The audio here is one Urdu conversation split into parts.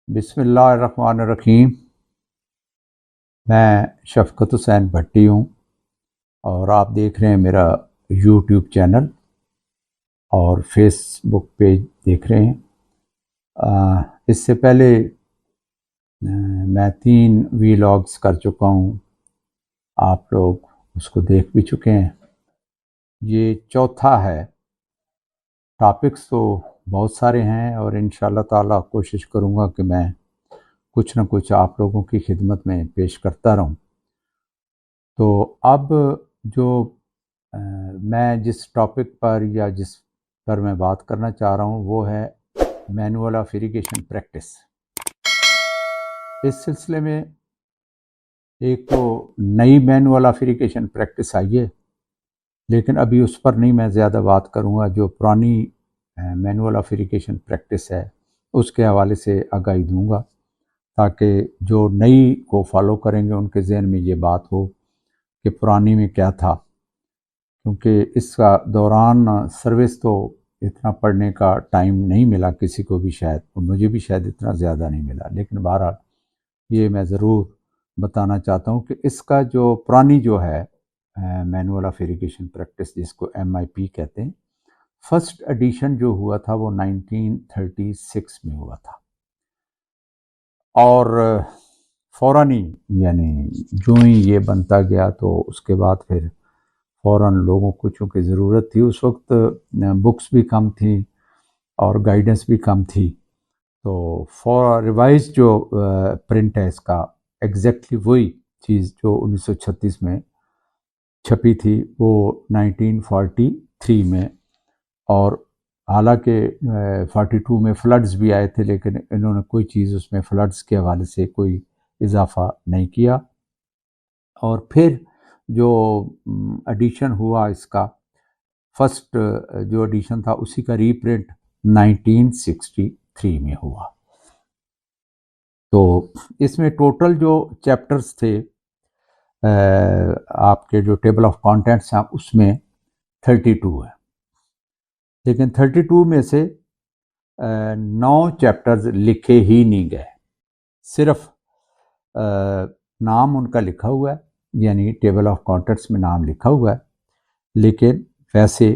بسم اللہ الرحمن الرحیم۔ میں شفقت حسین بھٹی ہوں اور آپ دیکھ رہے ہیں میرا یوٹیوب چینل اور فیس بک پیج دیکھ رہے ہیں۔ اس سے پہلے میں 3 ویلاگز کر چکا ہوں، آپ لوگ اس کو دیکھ بھی چکے ہیں۔ یہ چوتھا ہے۔ ٹاپکس تو بہت سارے ہیں اور انشاءاللہ تعالیٰ کوشش کروں گا کہ میں کچھ نہ کچھ آپ لوگوں کی خدمت میں پیش کرتا رہوں۔ تو اب جو میں جس ٹاپک پر یا جس پر میں بات کرنا چاہ رہا ہوں وہ ہے مینول آف اریگیشن پریکٹس۔ اس سلسلے میں ایک تو نئی manual of irrigation practice I ہے، لیکن ابھی اس پر نہیں میں زیادہ بات کروں گا۔ جو پرانی مینول آف اریگیشن پریکٹس ہے اس کے حوالے سے آگاہی دوں گا تاکہ جو نئی کو فالو کریں گے ان کے ذہن میں یہ بات ہو کہ پرانی میں کیا تھا، کیونکہ اس کا دوران سروس تو اتنا پڑھنے کا ٹائم نہیں ملا کسی کو بھی، شاید اور مجھے بھی شاید اتنا زیادہ نہیں ملا، لیکن بہرحال یہ میں ضرور بتانا چاہتا ہوں کہ اس کا جو پرانی جو ہے مینول آف اریگیشن پریکٹس جس کو MIP کہتے ہیں، فرسٹ ایڈیشن جو ہوا تھا وہ 1936 میں ہوا تھا، اور فوراً ہی یعنی جو ہی یہ بنتا گیا تو اس کے بعد پھر فوراً لوگوں کو چونکہ ضرورت تھی، اس وقت بکس بھی کم تھیں اور گائیڈنس بھی کم تھی، تو ریوائز جو پرنٹ ہے اس کا ایگزیکٹلی وہی چیز جو 1936 میں چھپی تھی وہ 1943 میں، اور حالانکہ 42 میں فلڈز بھی آئے تھے لیکن انہوں نے کوئی چیز اس میں فلڈز کے حوالے سے کوئی اضافہ نہیں کیا۔ اور پھر جو ایڈیشن ہوا اس کا فرسٹ جو ایڈیشن تھا اسی کا ری پرنٹ 1963 میں ہوا۔ تو اس میں ٹوٹل جو چیپٹرز تھے آپ کے جو ٹیبل آف کانٹینٹس ہیں اس میں 32 ہے، لیکن 32 میں سے 9 چیپٹرز لکھے ہی نہیں گئے، صرف نام ان کا لکھا ہوا ہے، یعنی ٹیبل آف کانٹینٹس میں نام لکھا ہوا ہے لیکن ویسے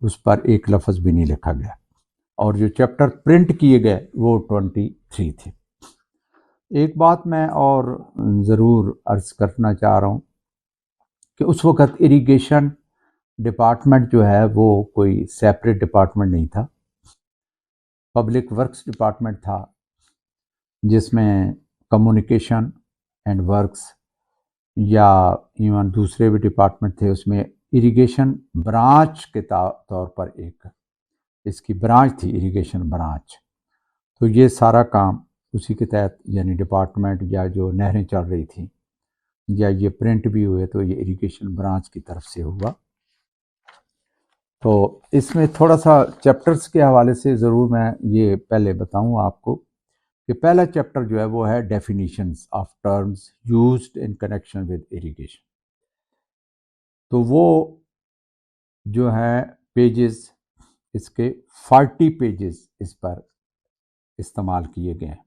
اس پر ایک لفظ بھی نہیں لکھا گیا، اور جو چیپٹر پرنٹ کیے گئے وہ 23 تھے۔ ایک بات میں اور ضرور عرض کرنا چاہ رہا ہوں کہ اس وقت اریگیشن ڈپارٹمنٹ جو ہے وہ کوئی سیپریٹ ڈپارٹمنٹ نہیں تھا، پبلک ورکس ڈپارٹمنٹ تھا جس میں کمیونیکیشن اینڈ ورکس یا ایون دوسرے بھی ڈپارٹمنٹ تھے، اس میں اریگیشن برانچ کے طور پر ایک اس کی برانچ تھی، اریگیشن برانچ، تو یہ سارا کام اسی کے تحت یعنی ڈپارٹمنٹ یا جو نہریں چل رہی تھیں یا یہ پرنٹ بھی ہوئے تو یہ اریگیشن برانچ کی طرف سے ہوا۔ تو اس میں تھوڑا سا چیپٹرز کے حوالے سے ضرور میں یہ پہلے بتاؤں آپ کو کہ پہلا چیپٹر جو ہے وہ ہے definitions of terms used in connection with irrigation. تو وہ جو ہے پیجز اس کے 40 پیجز اس پر استعمال کیے گئے ہیں۔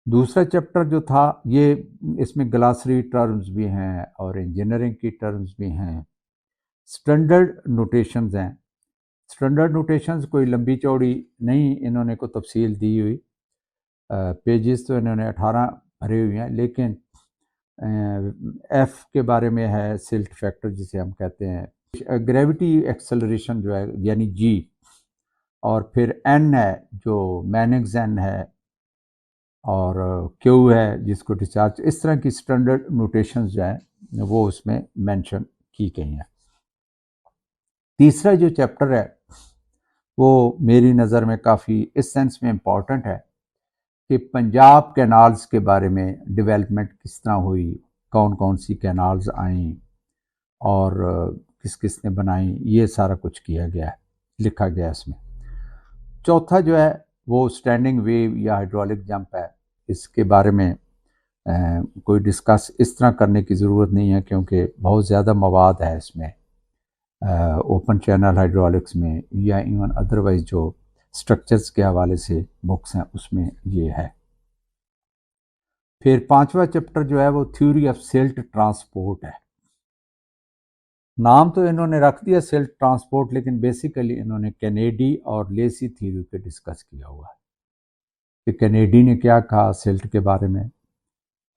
دوسرا چیپٹر جو تھا یہ اس میں گلاسری ٹرمز بھی ہیں اور انجینئرنگ کی ٹرمز بھی ہیں، سٹینڈرڈ نوٹیشنز ہیں۔ سٹینڈرڈ نوٹیشنز کوئی لمبی چوڑی نہیں انہوں نے کوئی تفصیل دی ہوئی، پیجز تو انہوں نے 18 بھرے ہوئے ہیں، لیکن ایف کے بارے میں ہے سلٹ فیکٹر جسے ہم کہتے ہیں، گریویٹی ایکسلریشن جو ہے یعنی جی، اور پھر این ہے جو مینگز این ہے، اور کیو ہے جس کو ڈسچارج، اس طرح کی سٹینڈرڈ نوٹیشنز جو ہیں وہ اس میں مینشن کی گئی ہیں۔ تیسرا جو چیپٹر ہے وہ میری نظر میں کافی اس سینس میں امپورٹنٹ ہے کہ پنجاب کینالز کے بارے میں ڈیولپمنٹ کس طرح ہوئی، کون کون سی کینالز آئیں اور کس کس نے بنائیں، یہ سارا کچھ کیا گیا ہے، لکھا گیا اس میں۔ چوتھا جو ہے وہ اسٹینڈنگ ویو یا ہائیڈرولک جمپ ہے، اس کے بارے میں کوئی ڈسکس اس طرح کرنے کی ضرورت نہیں ہے کیونکہ بہت زیادہ مواد ہے اس میں، اوپن چینل ہائیڈرولکس میں یا ایون ادروائز جو سٹرکچرز کے حوالے سے بکس ہیں اس میں یہ ہے۔ پھر 5واں چیپٹر جو ہے وہ تھیوری آف سلٹ ٹرانسپورٹ ہے. نام تو انہوں نے رکھ دیا سلٹ ٹرانسپورٹ، لیکن بیسیکلی انہوں نے کینیڈی اور لیسی تھیوری پہ ڈسکس کیا ہوا ہے کہ کینیڈی نے کیا کہا سلٹ کے بارے میں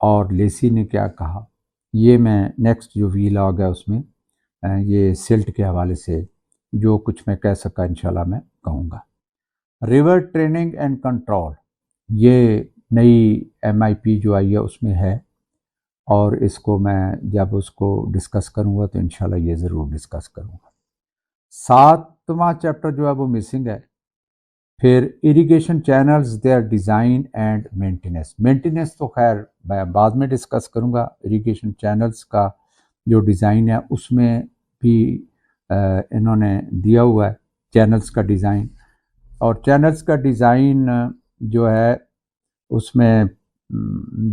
اور لیسی نے کیا کہا. یہ میں نیکسٹ جو ویلاگ ہے اس میں یہ سلٹ کے حوالے سے جو کچھ میں کہہ سکا انشاءاللہ میں کہوں گا. ریور ٹریننگ اینڈ کنٹرول، یہ نئی ایم آئی پی جو آئی ہے اس میں ہے، اور اس کو میں جب اس کو ڈسکس کروں گا تو انشاءاللہ یہ ضرور ڈسکس کروں گا. 7واں چیپٹر جو ہے وہ مسنگ ہے. پھر irrigation channels their design and maintenance. Maintenance تو خیر میں بعد میں ڈسکس کروں گا. اریگیشن چینلز کا جو ڈیزائن ہے اس میں بھی انہوں نے دیا ہوا ہے چینلز کا ڈیزائن. اور چینلز کا ڈیزائن جو ہے اس میں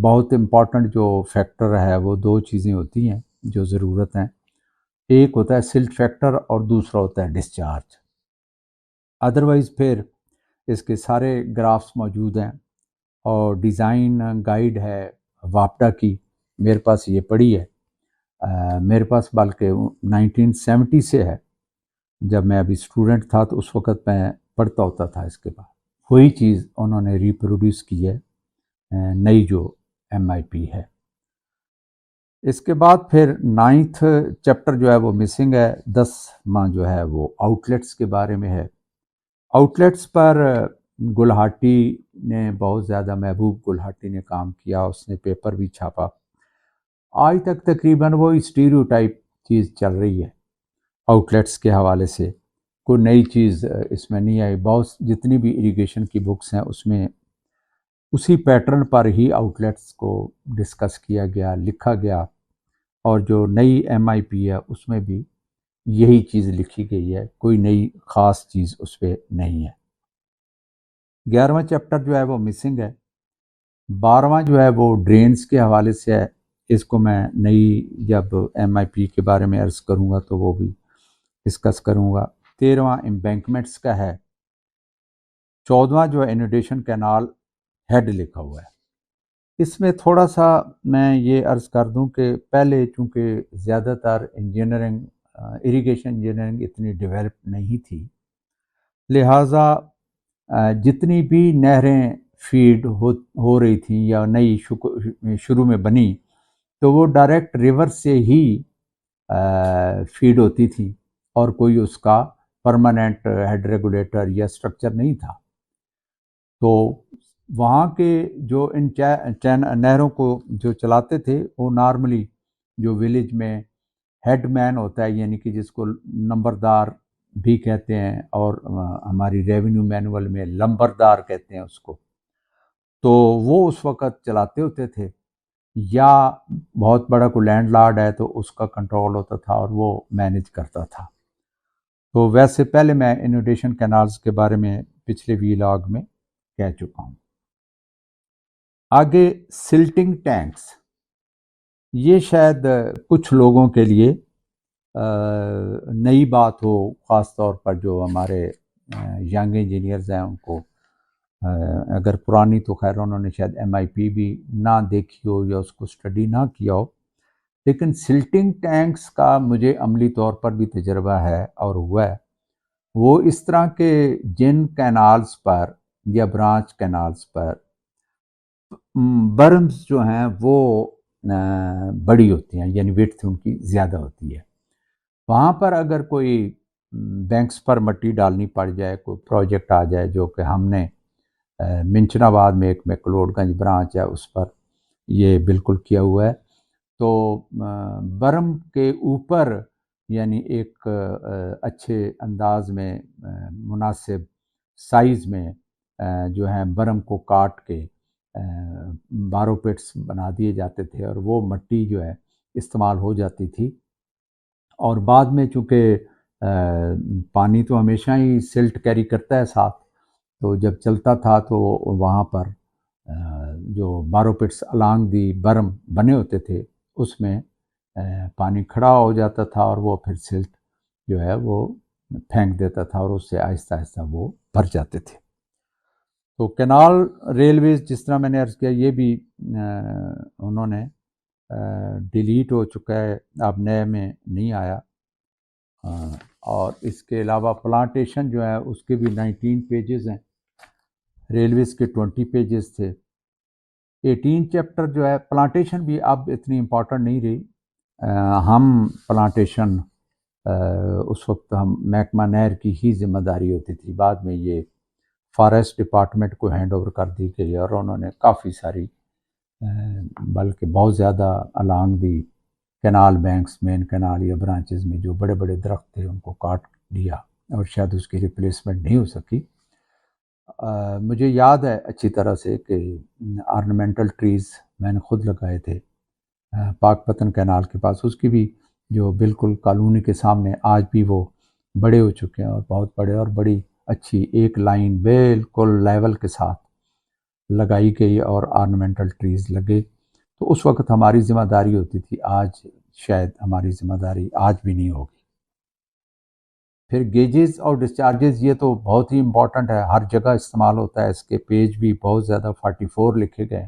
بہت امپورٹنٹ جو فیکٹر ہے وہ 2 چیزیں ہوتی ہیں جو ضرورت ہیں. ایک ہوتا ہے سلٹ فیکٹر اور دوسرا ہوتا ہے ڈسچارج. ادروائز پھر اس کے سارے گرافس موجود ہیں اور ڈیزائن گائیڈ ہے واپڈا کی، میرے پاس یہ پڑی ہے. میرے پاس بلکہ 1970 سے ہے، جب میں ابھی اسٹوڈنٹ تھا تو اس وقت میں پڑھتا ہوتا تھا اس کے بعد. وہی چیز انہوں نے ریپروڈیوس کی ہے نئی جو ایم آئی پی ہے. اس کے بعد پھر 9th چیپٹر جو ہے وہ مسنگ ہے. 10واں جو ہے وہ آؤٹلیٹس کے بارے میں ہے. آؤٹلیٹس پر گلہاٹی نے بہت زیادہ، محبوب گلہاٹی نے کام کیا، اس نے پیپر بھی چھاپا. آج تک تقریباً وہ اسٹیریوٹائپ چیز چل رہی ہے آؤٹلیٹس کے حوالے سے، کوئی نئی چیز اس میں نہیں آئی. بہت جتنی بھی اریگیشن کی بکس ہیں اس میں اسی پیٹرن پر ہی آؤٹلیٹس کو ڈسکس کیا گیا، لکھا گیا، اور جو نئی ایم آئی پی ہے اس میں بھی یہی چیز لکھی گئی ہے، کوئی نئی خاص چیز اس پہ نہیں ہے. 11واں چیپٹر جو ہے وہ مسنگ ہے. 12واں جو ہے وہ ڈرینز کے حوالے سے ہے. اس کو میں نئی جب ایم آئی پی کے بارے میں عرض کروں گا تو وہ بھی ڈسکس کروں گا. 13واں امبینکمنٹس کا ہے. 14واں جو ہے انوڈیشن کینال ہیڈ لکھا ہوا ہے. اس میں تھوڑا سا میں یہ عرض کر دوں کہ پہلے چونکہ زیادہ تر انجینئرنگ اریگیشن انجینئرنگ اتنی ڈیولپ نہیں تھی، لہٰذا جتنی بھی نہریں فیڈ ہو رہی تھیں یا نئی شروع میں بنی تو وہ ڈائریکٹ ریور سے ہی فیڈ ہوتی تھی اور کوئی اس کا پرماننٹ ہیڈ ریگولیٹر یا سٹرکچر نہیں تھا. تو وہاں کے جو ان نہروں کو جو چلاتے تھے وہ نارملی جو ولیج میں ہیڈ مین ہوتا ہے، یعنی کہ جس کو نمبردار بھی کہتے ہیں، اور ہماری ریونیو مینول میں لمبردار کہتے ہیں اس کو، تو وہ اس وقت چلاتے ہوتے تھے. یا بہت بڑا کوئی لینڈ لارڈ ہے تو اس کا کنٹرول ہوتا تھا اور وہ مینیج کرتا تھا. تو ویسے پہلے میں انوڈیشن کینالز کے بارے میں پچھلے ویلاگ میں کہہ چکا ہوں. آگے سلٹنگ ٹینکس، یہ شاید کچھ لوگوں کے لیے نئی بات ہو، خاص طور پر جو ہمارے ینگ انجینئرز ہیں ان کو. اگر پرانی تو خیر انہوں نے شاید ایم آئی پی بھی نہ دیکھی ہو یا اس کو اسٹڈی نہ کیا ہو، لیکن سلٹنگ ٹینکس کا مجھے عملی طور پر بھی تجربہ ہے اور ہوا ہے. وہ اس طرح کے جن کینالز پر یا برانچ کینالز پر برمز جو ہیں وہ بڑی ہوتی ہیں، یعنی ویڈتھ ان کی زیادہ ہوتی ہے. وہاں پر اگر کوئی بینکس پر مٹی ڈالنی پڑ جائے، کوئی پروجیکٹ آ جائے، جو کہ ہم نے منچن آباد میں ایک میکلوڈ گنج برانچ ہے اس پر یہ بالکل کیا ہوا ہے، تو برم کے اوپر یعنی ایک اچھے انداز میں مناسب سائز میں جو ہے برم کو کاٹ کے بارو پٹس بنا دیے جاتے تھے اور وہ مٹی جو ہے استعمال ہو جاتی تھی. اور بعد میں چونکہ پانی تو ہمیشہ ہی سلٹ کیری کرتا ہے ساتھ، تو جب چلتا تھا تو وہاں پر جو بارو پٹس الانگ دی برم بنے ہوتے تھے اس میں پانی کھڑا ہو جاتا تھا اور وہ پھر سلٹ جو ہے وہ پھینک دیتا تھا اور اس سے آہستہ آہستہ وہ بھر جاتے تھے. تو کینال ریلویز جس طرح میں نے عرض کیا یہ بھی انہوں نے ڈیلیٹ ہو چکا ہے، اب نئے میں نہیں آیا، اور اس کے علاوہ پلانٹیشن جو ہے اس کے بھی 19 پیجز ہیں، ریلویز کے 20 پیجز تھے۔ 18 چیپٹر جو ہے پلانٹیشن بھی اب اتنی امپورٹنٹ نہیں رہی، ہم پلانٹیشن اس وقت ہم محکمہ نہر کی ہی ذمہ داری ہوتی تھی، بعد میں یہ فارسٹ ڈپارٹمنٹ کو ہینڈ اوور کر دی گئی اور انہوں نے کافی ساری بلکہ بہت زیادہ along دی کینال بینکس، مین کینال یا برانچز میں جو بڑے بڑے درخت تھے ان کو کاٹ دیا اور شاید اس کی ریپلیسمنٹ نہیں ہو سکی۔ مجھے یاد ہے اچھی طرح سے کہ آرنامنٹل ٹریز میں نے خود لگائے تھے پاک پتن کینال کے پاس، اس کی بھی جو بالکل کالونی کے سامنے آج بھی وہ بڑے ہو چکے ہیں اور بہت بڑے اور بڑی اچھی ایک لائن بالکل لیول کے ساتھ لگائی گئی اور آرنامنٹل ٹریز لگے۔ تو اس وقت ہماری ذمہ داری ہوتی تھی، آج شاید ہماری ذمہ داری آج بھی نہیں ہوگی۔ پھر گیجز اور ڈسچارجز یہ تو بہت ہی امپورٹنٹ ہے، ہر جگہ استعمال ہوتا ہے، اس کے پیج بھی بہت زیادہ 44 لکھے گئے،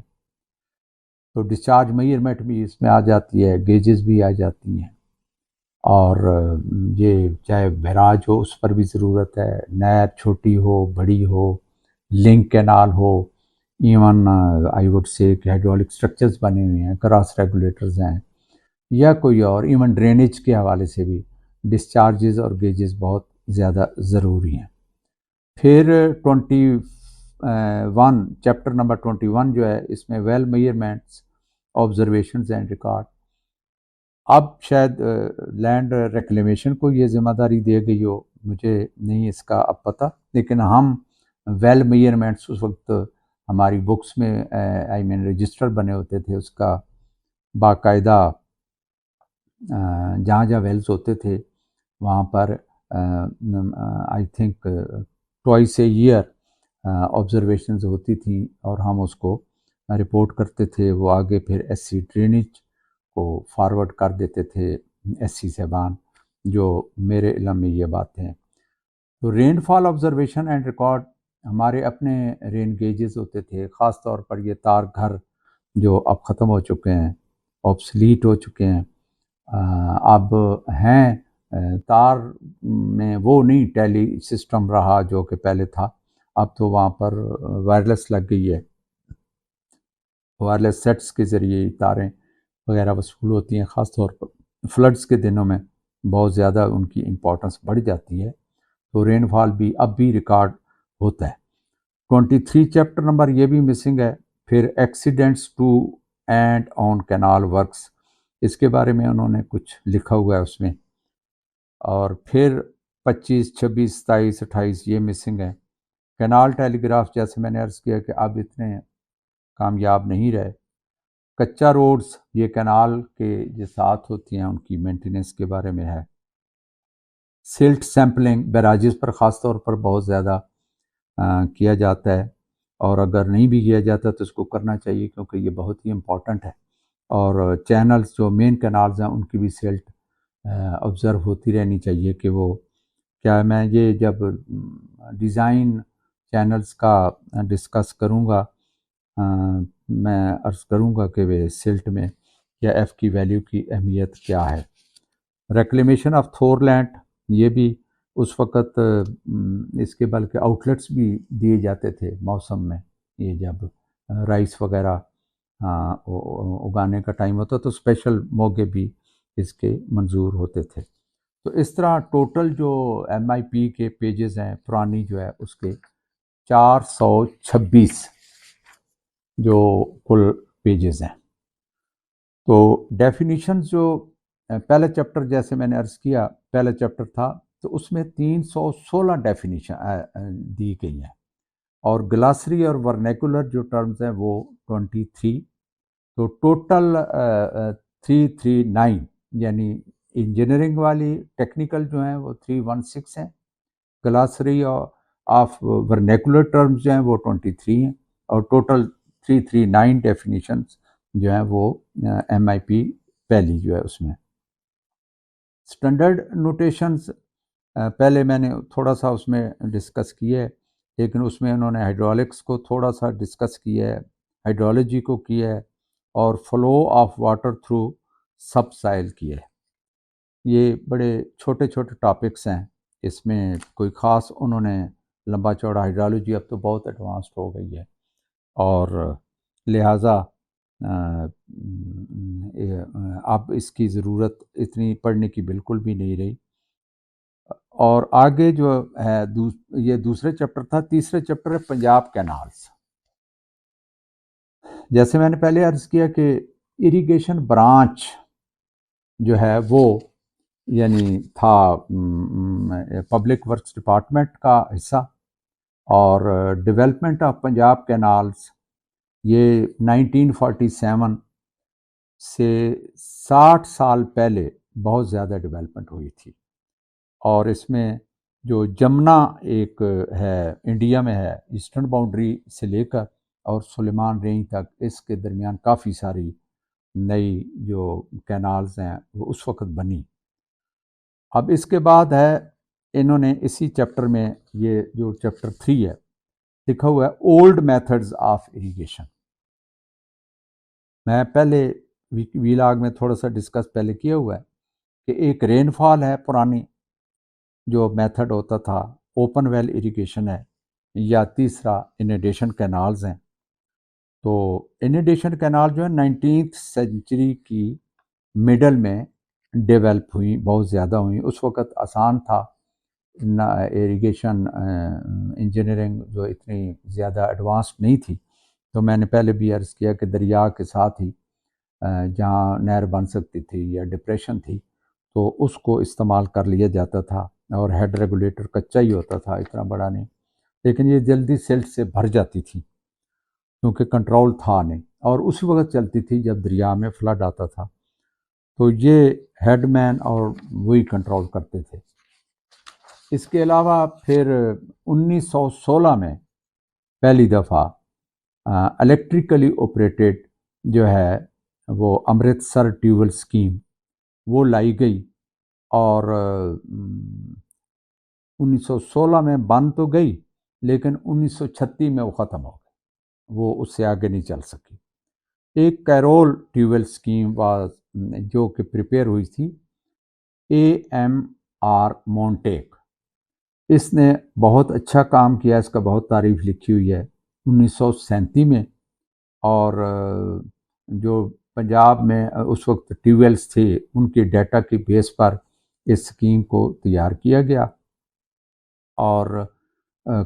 تو ڈسچارج میئرمنٹ بھی اس میں آ جاتی ہے، گیجز بھی آ جاتی ہیں، اور یہ چاہے بیراج ہو اس پر بھی ضرورت ہے، نہر چھوٹی ہو بڑی ہو، لنک کینال ہو، ایون آئی وڈ سے کہ ہائیڈرولک اسٹرکچرز بنے ہوئے ہیں، کراس ریگولیٹرز ہیں یا کوئی اور، ایون ڈرینیج کے حوالے سے بھی ڈسچارجز اور گیجز بہت زیادہ ضروری ہیں۔ پھر 21 چیپٹر نمبر 21 جو ہے اس میں well measurements, observations and record, اب شاید لینڈ ریکلیمیشن کو یہ ذمہ داری دے گئی ہو، مجھے نہیں اس کا اب پتہ، لیکن ہم ویل میئرمنٹس اس وقت ہماری بکس میں رجسٹر بنے ہوتے تھے، اس کا باقاعدہ جہاں جہاں ویلز ہوتے تھے وہاں پر I think twice a year observations ہوتی تھیں اور ہم اس کو رپورٹ کرتے تھے، وہ آگے پھر ایس سی ڈرینیج کو فارورڈ کر دیتے تھے ایس سی صاحبان، جو میرے علم میں یہ باتیں ہیں۔ تو رین فال آبزرویشن اینڈ ریکارڈ، ہمارے اپنے رین گیجز ہوتے تھے، خاص طور پر یہ تار گھر جو اب ختم ہو چکے ہیں، آبسلیٹ ہو چکے ہیں، اب ہیں تار میں وہ نہیں ٹیلی سسٹم رہا جو کہ پہلے تھا، اب تو وہاں پر وائرلیس لگ گئی ہے، وائرلیس سیٹس کے ذریعے تاریں وغیرہ وصول ہوتی ہیں، خاص طور پر فلڈز کے دنوں میں بہت زیادہ ان کی امپورٹنس بڑھ جاتی ہے، تو رین فال بھی اب بھی ریکارڈ ہوتا ہے۔ 23 چیپٹر نمبر یہ بھی مسنگ ہے۔ پھر accidents to and on canal works, اس کے بارے میں انہوں نے کچھ لکھا ہوا ہے اس میں، اور پھر 25 26 27 28 یہ مسنگ ہے۔ کینال ٹیلی گراف جیسے میں نے عرض کیا کہ اب اتنے کامیاب نہیں رہے۔ کچا روڈز یہ کینال کے جو ساتھ ہوتی ہیں ان کی مینٹیننس کے بارے میں ہے۔ سلٹ سیمپلنگ بیراجز پر خاص طور پر بہت زیادہ کیا جاتا ہے، اور اگر نہیں بھی کیا جاتا تو اس کو کرنا چاہیے کیونکہ یہ بہت ہی امپورٹنٹ ہے، اور چینلز جو مین کینالز ہیں ان کی بھی سلٹ آبزرو ہوتی رہنی چاہیے کہ وہ کیا، میں یہ جب ڈیزائن چینلز کا ڈسکس کروں گا میں عرض کروں گا کہ وہ سلٹ میں یا ایف کی ویلیو کی اہمیت کیا ہے۔ ریکلیمیشن آف تھور لینڈ، یہ بھی اس وقت اس کے بلکہ آؤٹلیٹس بھی دیے جاتے تھے موسم میں، یہ جب رائس وغیرہ اگانے کا ٹائم ہوتا تو اسپیشل موقع بھی اس کے منظور ہوتے تھے۔ تو اس طرح ٹوٹل جو ایم آئی پی کے پیجز ہیں پرانی جو ہے اس کے 426 جو کل پیجز ہیں۔ تو ڈیفینیشنز جو پہلا چیپٹر جیسے میں نے عرض کیا پہلا چیپٹر تھا تو اس میں 316 ڈیفینیشن دی گئی ہیں، اور گلاسری اور ورنیکولر جو ٹرمز ہیں وہ 23، تو ٹوٹل 339، یعنی انجینئرنگ والی ٹیکنیکل جو ہیں وہ 316 ہیں، گلاسری آف ورنیکولر ٹرمز جو ہیں وہ 23 ہیں، اور ٹوٹل 339 ڈیفینیشنز جو ہیں وہ ایم آئی پی پہلی جو ہے اس میں۔ اسٹینڈرڈ نوٹیشنز پہلے میں نے تھوڑا سا اس میں ڈسکس کیا ہے لیکن اس میں انہوں نے ہائیڈرولکس کو تھوڑا سا ڈسکس کیا ہے، ہائیڈرولوجی کو کیا ہے، اور فلو آف واٹر تھرو سب سائل کیا ہے۔ یہ بڑے چھوٹے چھوٹے ٹاپکس ہیں، اس میں کوئی خاص انہوں نے لمبا چوڑا ہائیڈرولوجی اب تو بہت ایڈوانسڈ ہو گئی ہے، اور لہٰذا اب اس کی ضرورت اتنی پڑھنے کی بالکل بھی نہیں رہی۔ اور آگے جو ہے یہ دوسرے چیپٹر تھا، تیسرے چیپٹر ہے پنجاب کینالز۔ جیسے میں نے پہلے عرض کیا کہ اریگیشن برانچ جو ہے وہ یعنی تھا پبلک ورکس ڈپارٹمنٹ کا حصہ، اور ڈیولپمنٹ آف پنجاب کینالز یہ 1947 سے 60 سال پہلے بہت زیادہ ڈیولپمنٹ ہوئی تھی، اور اس میں جو جمنا ایک ہے انڈیا میں ہے، ایسٹرن باؤنڈری سے لے کر اور سلیمان رینج تک، اس کے درمیان کافی ساری نئی جو کینالز ہیں وہ اس وقت بنی۔ اب اس کے بعد ہے انہوں نے اسی چیپٹر میں یہ جو چیپٹر 3 ہے لکھا ہوا ہے اولڈ میتھڈز آف اریگیشن۔ میں پہلے ویلاگ میں تھوڑا سا ڈسکس پہلے کیا ہوا ہے کہ ایک رین فال ہے پرانی جو میتھڈ ہوتا تھا، اوپن ویل اریگیشن ہے، یا تیسرا انیڈیشن کینالز ہیں۔ تو انیڈیشن کینال جو ہے 19th سینچری کی مڈل میں ڈیولپ ہوئی، بہت زیادہ ہوئی۔ اس وقت آسان تھا، اریگیشن انجینئرنگ جو اتنی زیادہ ایڈوانسڈ نہیں تھی، تو میں نے پہلے بھی عرض کیا کہ دریا کے ساتھ ہی جہاں نہر بن سکتی تھی یا ڈپریشن تھی تو اس کو استعمال کر لیا جاتا تھا، اور ہیڈ ریگولیٹر کچا ہی ہوتا تھا، اتنا بڑا نہیں، لیکن یہ جلدی سلٹ سے بھر جاتی تھی کیونکہ کنٹرول تھا نہیں، اور اسی وقت چلتی تھی جب دریا میں فلڈ آتا تھا، تو یہ ہیڈ مین اور وہی کنٹرول کرتے تھے۔ اس کے علاوہ پھر 1916 میں پہلی دفعہ الیکٹریکلی اوپریٹڈ جو ہے وہ امرتسر ٹیوبل اسکیم وہ لائی گئی، اور 1916 میں بند تو گئی لیکن 1936 میں وہ ختم ہو گئی، وہ اس سے آگے نہیں چل سکی۔ ایک کیرول ٹیوبل اسکیم جو کہ پریپیئر ہوئی تھی AMR مونٹیک، اس نے بہت اچھا کام کیا، اس کا بہت تعریف لکھی ہوئی ہے 1937 میں، اور جو پنجاب میں اس وقت ٹیوبیلز تھے ان کے ڈیٹا کے بیس پر اس سکیم کو تیار کیا گیا، اور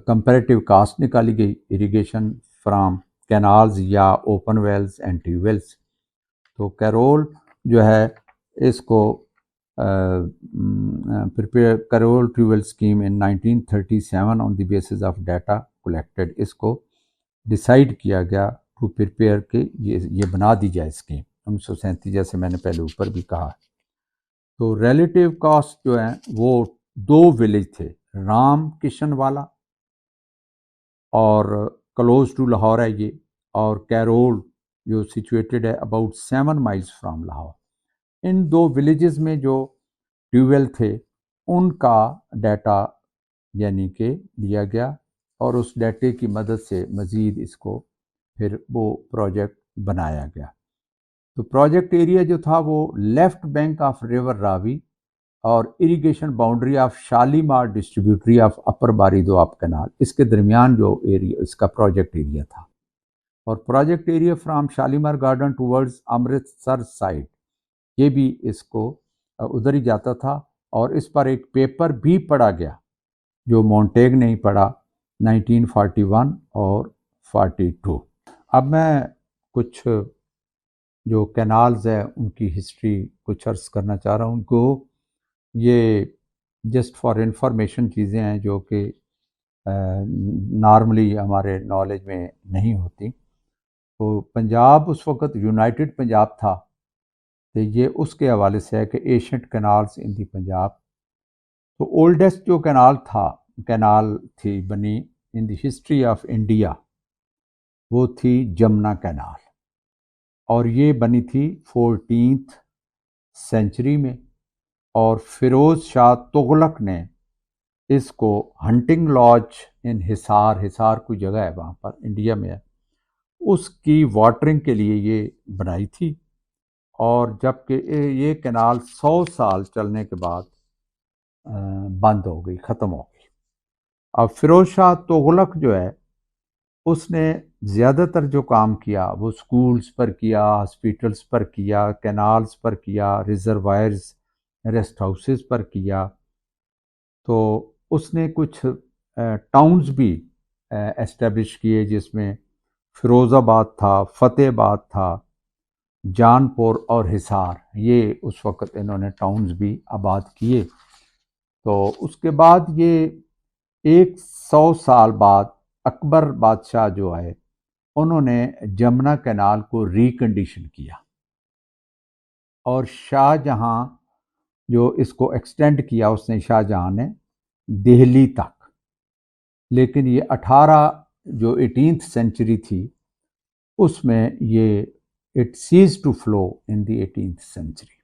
کمپیریٹیو کاسٹ نکالی گئی اریگیشن فرام کینالز یا اوپن ویلز اینڈ ٹیوبیلز۔ تو کیرول جو ہے اس کو کیرول tubewell scheme in 1937 on the basis of data collected, اس کو ڈیسائیڈ کیا گیا ٹو پریپیئر کہ یہ بنا دی جائے اسکیم 1937، جیسے میں نے پہلے اوپر بھی کہا ہے۔ تو ریلیٹیو کاسٹ جو ہیں وہ 2 ولیج تھے، رام کشن والا اور کلوز ٹو لاہور ہے یہ، اور کیرول جو سچویٹڈ ہے about 7 miles from Lahore. In 2 villages میں جو ٹیوبویل تھے ان کا ڈیٹا یعنی کہ لیا گیا، اور اس ڈیٹے کی مدد سے مزید اس کو پھر وہ پروجیکٹ بنایا گیا۔ تو پروجیکٹ ایریا جو تھا وہ left bank of river Ravi اور irrigation boundary of Shalimar distributary of upper Bari Doab canal, اس کے درمیان جو ایریا اس کا پروجیکٹ ایریا تھا، اور project area from Shalimar garden towards Amritsar side, یہ بھی اس کو ادھر ہی جاتا تھا، اور اس پر ایک پیپر بھی پڑھا گیا جو مونٹیگ نے ہی پڑھا 1941 اور 42۔ اب میں کچھ جو کینالز ہیں ان کی ہسٹری کچھ عرض کرنا چاہ رہا ہوں، کو یہ جسٹ فار انفارمیشن چیزیں ہیں جو کہ نارملی ہمارے نالج میں نہیں ہوتی۔ تو پنجاب اس وقت یونائٹڈ پنجاب تھا، تو یہ اس کے حوالے سے ہے کہ ایشینٹ کینالز ان دی پنجاب۔ تو اولڈسٹ جو کینال تھی بنی ان دی ہسٹری آف انڈیا وہ تھی جمنا کینال، اور یہ بنی تھی 14th سینچری میں، اور فیروز شاہ تغلق نے اس کو ہنٹنگ لاج ان حصار کوئی جگہ ہے وہاں پر انڈیا میں ہے، اس کی واٹرنگ کے لیے یہ بنائی تھی، اور جب کہ یہ کینال 100 سال چلنے کے بعد بند ہو گئی، ختم ہو گئی۔ اب فیروز شاہ تغلق جو ہے اس نے زیادہ تر جو کام کیا وہ سکولز پر کیا، ہاسپیٹلز پر کیا، کینالز پر کیا، ریزروائرز، ریسٹ ہاؤسز پر کیا۔ تو اس نے کچھ ٹاؤنز بھی اسٹیبلش کیے، جس میں فیروز آباد تھا، فتح آباد تھا، جان پور اور حصار، یہ اس وقت انہوں نے ٹاؤنز بھی آباد کیے۔ تو اس کے بعد یہ 100 سال بعد اکبر بادشاہ جو ہے انہوں نے جمنا کینال کو ریکنڈیشن کیا، اور شاہ جہاں جو اس کو ایکسٹینڈ کیا اس نے شاہ جہاں نے دہلی تک، لیکن یہ 18th سینچری تھی اس میں یہ it says to flow in the 18th century,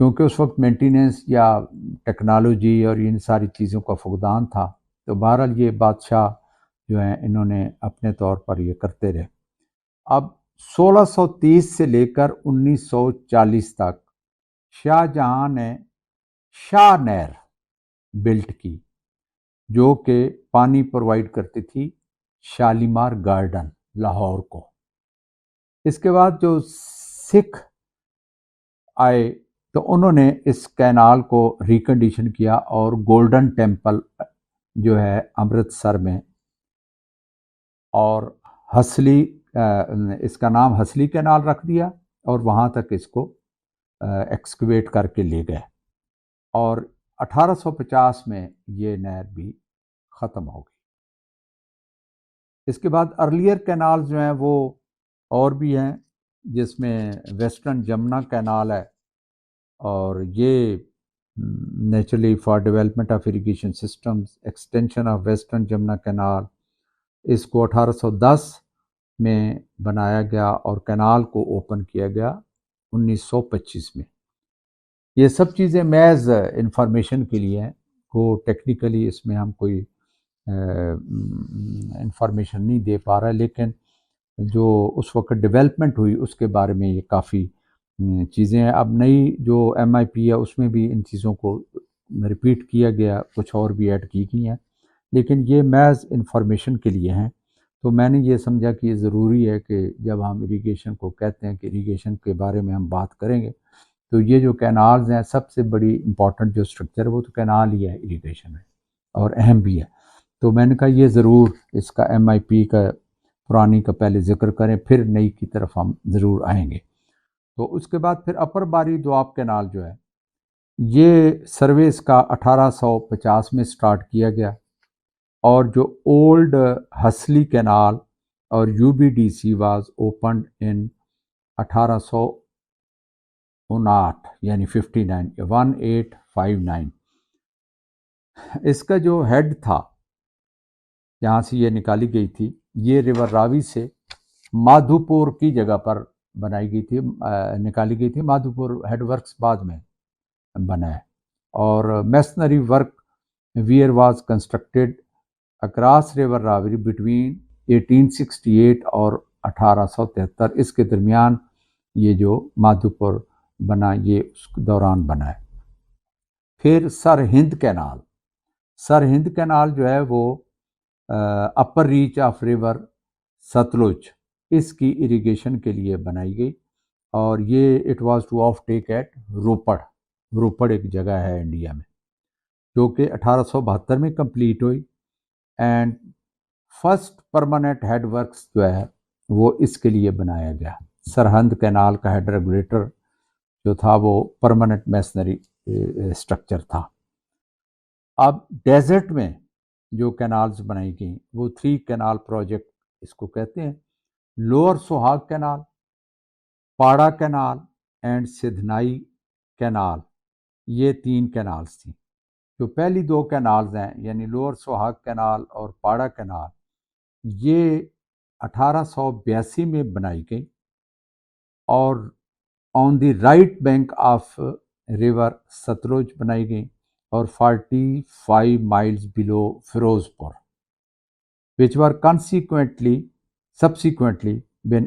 کیونکہ اس وقت مینٹیننس یا ٹیکنالوجی اور ان ساری چیزوں کا فقدان تھا۔ تو بہرحال یہ بادشاہ جو ہیں انہوں نے اپنے طور پر یہ کرتے رہے۔ اب 1630 سے لے کر 1940 تک شاہ جہاں نے شاہ نہر بلٹ کی، جو کہ پانی پرووائڈ کرتی تھی شالیمار گارڈن لاہور کو۔ اس کے بعد جو سکھ آئے تو انہوں نے اس کینال کو ریکنڈیشن کیا، اور گولڈن ٹیمپل جو ہے امرتسر میں، اور ہسلی اس کا نام ہسلی کینال رکھ دیا، اور وہاں تک اس کو ایکسکویٹ کر کے لے گئے، اور 1850 میں یہ نہر بھی ختم ہو گئی۔ اس کے بعد ارلیئر کینال جو ہیں وہ اور بھی ہیں، جس میں ویسٹرن جمنا کینال ہے، اور یہ naturally for development of irrigation systems extension of western Jamuna canal, اس کو 1810 میں بنایا گیا، اور کینال کو اوپن کیا گیا 1925 میں۔ یہ سب چیزیں محض انفارمیشن کے لیے ہیں، وہ ٹیکنیکلی اس میں ہم کوئی انفارمیشن نہیں دے پا رہا ہے، لیکن جو اس وقت ڈیولپمنٹ ہوئی اس کے بارے میں یہ کافی چیزیں ہیں۔ اب نئی جو MIP ہے اس میں بھی ان چیزوں کو ریپیٹ کیا گیا، کچھ اور بھی ایڈ کی گئی ہیں، لیکن یہ محض انفارمیشن کے لیے ہیں۔ تو میں نے یہ سمجھا کہ یہ ضروری ہے کہ جب ہم اریگیشن کو کہتے ہیں کہ اریگیشن کے بارے میں ہم بات کریں گے، تو یہ جو کینالز ہیں سب سے بڑی امپورٹنٹ جو سٹرکچر ہے وہ تو کینال ہی ہے اریگیشن میں، اور اہم بھی ہے۔ تو میں نے کہا یہ ضرور اس کا MIP کا پرانی کا پہلے ذکر کریں، پھر نئی کی طرف ہم ضرور آئیں گے۔ تو اس کے بعد پھر اپر باری دوآب کینال جو ہے یہ سروے اس کا 1850 میں سٹارٹ کیا گیا، اور جو اولڈ ہسلی کینال اور UBDC واز اوپنڈ ان 1859 یعنی 1859۔ اس کا جو ہیڈ تھا جہاں سے یہ نکالی گئی تھی، یہ ریور راوی سے مادھوپور کی جگہ پر بنائی گئی تھی، نکالی گئی تھی۔ مادھوپور ہیڈ ورکس بعد میں بنا ہے، اور masonry work where was constructed across river Ravi between 1868 اور 1873۔ اس کے درمیان یہ جو مادھوپور بنا یہ اس دوران بنا ہے۔ پھر سر ہند کینال جو ہے وہ upper reach of river Sutlej اس کی اریگیشن کے لیے بنائی گئی، اور یہ it was to off take at Ropar ایک جگہ ہے انڈیا میں، جو کہ 1872 میں کمپلیٹ ہوئی، and first permanent head works جو ہے وہ اس کے لیے بنایا گیا۔ سرہند کینال کا ہیڈ ریگولیٹر جو تھا وہ پرماننٹ میسنری اسٹرکچر تھا۔ اب ڈیزرٹ میں جو کینالز بنائی گئیں وہ 3 کینال پروجیکٹ اس کو کہتے ہیں، lower Sohag canal, Para canal and Sidhnai canal, یہ 3 کینالز تھیں۔ جو پہلی 2 کینالز ہیں یعنی لوور سوہاگ کینال اور پاڑا کینال، یہ 1882 میں بنائی گئی، اور on the right bank of river Sutlej بنائی گئی، or 45 miles below Firozpur, which were subsequently been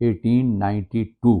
1892।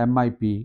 MIP